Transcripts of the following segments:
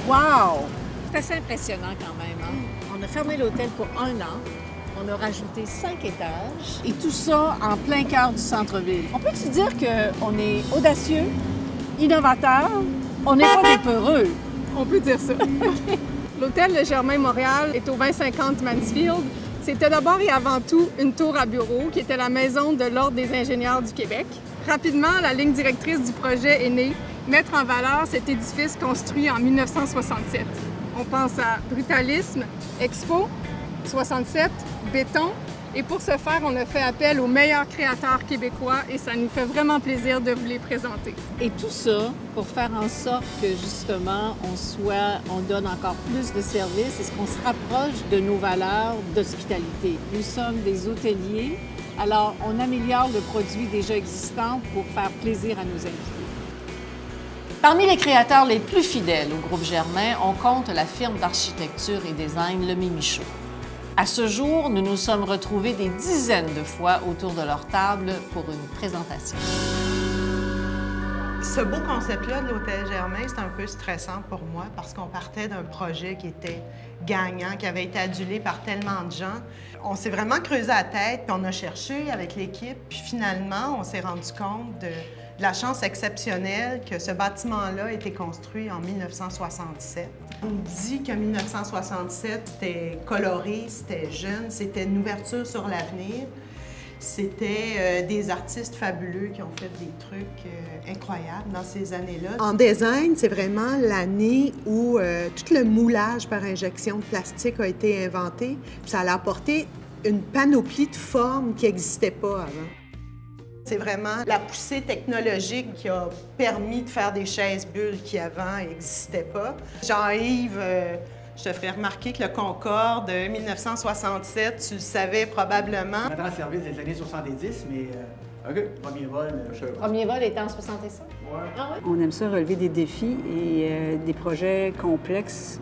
Wow! C'est assez impressionnant quand même, hein? On a fermé l'hôtel pour 1 an. On a rajouté 5 étages. Et tout ça en plein cœur du centre-ville. On peut-tu dire qu'on est audacieux, innovateur, on n'est pas des peureux? On peut dire ça. L'hôtel Le Germain Montréal est au 2050 Mansfield. C'était d'abord et avant tout une tour à bureaux qui était la maison de l'Ordre des ingénieurs du Québec. Rapidement, la ligne directrice du projet est née, mettre en valeur cet édifice construit en 1967. On pense à brutalisme, expo, 67, béton. Et pour ce faire, on a fait appel aux meilleurs créateurs québécois et ça nous fait vraiment plaisir de vous les présenter. Et tout ça pour faire en sorte que, justement, on donne encore plus de services et qu'on se rapproche de nos valeurs d'hospitalité. Nous sommes des hôteliers, alors on améliore le produit déjà existant pour faire plaisir à nos invités. Parmi les créateurs les plus fidèles au groupe Germain, on compte la firme d'architecture et design Lemay Michaud. À ce jour, nous nous sommes retrouvés des dizaines de fois autour de leur table pour une présentation. Ce beau concept-là de l'Hôtel Germain, c'est un peu stressant pour moi parce qu'on partait d'un projet qui était gagnant, qui avait été adulé par tellement de gens. On s'est vraiment creusé la tête, puis on a cherché avec l'équipe, puis finalement, on s'est rendu compte de la chance exceptionnelle que ce bâtiment-là a été construit en 1967. On dit que 1967, c'était coloré, c'était jeune, c'était une ouverture sur l'avenir. C'était des artistes fabuleux qui ont fait des trucs incroyables dans ces années-là. En design, c'est vraiment l'année où tout le moulage par injection de plastique a été inventé. Puis ça a apporté une panoplie de formes qui n'existaient pas avant. C'est vraiment la poussée technologique qui a permis de faire des chaises bulles qui avant n'existaient pas. Jean-Yves, je te ferai remarquer que le Concorde de 1967, tu le savais probablement. Maintenant en service des années 70, mais premier vol, je... Premier vol était en 67? Ouais. Ah ouais? On aime ça relever des défis et des projets complexes.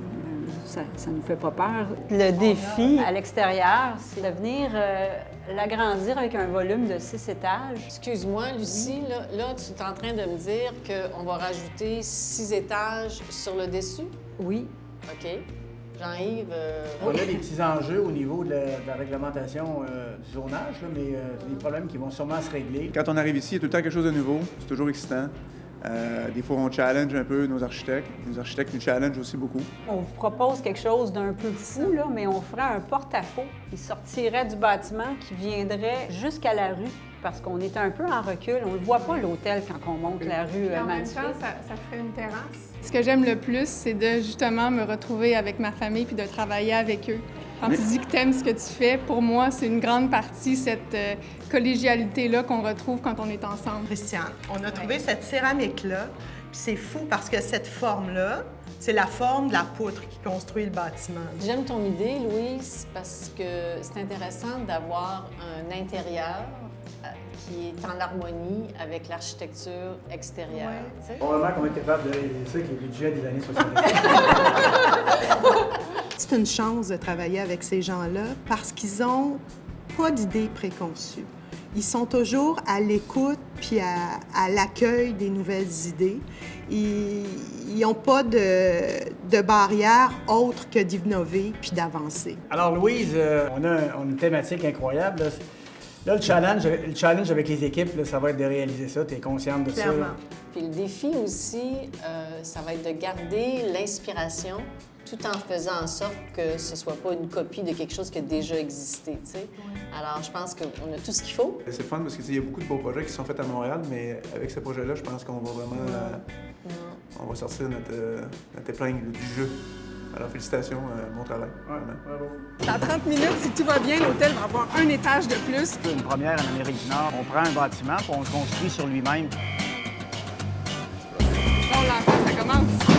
Ça ne nous fait pas peur. Le défi à l'extérieur, c'est de venir l'agrandir avec un volume de 6 étages. Excuse-moi, Lucie, là, tu es en train de me dire qu'on va rajouter 6 étages sur le dessus? Oui. OK. Jean-Yves... On a des petits enjeux au niveau de la réglementation du zonage, là, mais c'est des problèmes qui vont sûrement se régler. Quand on arrive ici, il y a tout le temps quelque chose de nouveau. C'est toujours excitant. Des fois, on challenge un peu nos architectes. Les architectes nous challengent aussi beaucoup. On vous propose quelque chose d'un peu fou, là, mais on ferait un porte-à-faux qui sortirait du bâtiment, qui viendrait jusqu'à la rue, parce qu'on est un peu en recul. On ne voit pas l'hôtel quand on monte la rue En même Mansfield. temps, ça ferait une terrasse. Ce que j'aime le plus, c'est de justement me retrouver avec ma famille puis de travailler avec eux. Quand tu dis que tu aimes ce que tu fais, pour moi, c'est une grande partie, cette collégialité-là qu'on retrouve quand on est ensemble. Christiane, on a trouvé cette céramique-là, puis c'est fou parce que cette forme-là, c'est la forme de la poutre qui construit le bâtiment. J'aime ton idée, Louise, parce que c'est intéressant d'avoir un intérieur qui est en harmonie avec l'architecture extérieure. Ouais. Probablement qu'on est capable de réaliser ça avec les budgets des années 70. C'est une chance de travailler avec ces gens-là parce qu'ils n'ont pas d'idées préconçues. Ils sont toujours à l'écoute puis à l'accueil des nouvelles idées. Ils n'ont pas de barrière autre que d'innover puis d'avancer. Alors, Louise, on a une thématique incroyable. Là, le challenge avec les équipes, là, ça va être de réaliser ça. Tu es consciente de Clairement. ça? Puis le défi aussi, ça va être de garder l'inspiration tout en faisant en sorte que ce ne soit pas une copie de quelque chose qui a déjà existé, tu sais. Alors, je pense qu'on a tout ce qu'il faut. C'est fun parce qu'il y a beaucoup de beaux projets qui sont faits à Montréal, mais avec ce projet-là, je pense qu'on va vraiment on va sortir notre épingle du jeu. Alors, félicitations, bon travail. Ouais, bravo. Dans 30 minutes, si tout va bien, l'hôtel va avoir un étage de plus. Une première en Amérique du Nord. On prend un bâtiment puis on le construit sur lui-même. On l'entend, ça commence.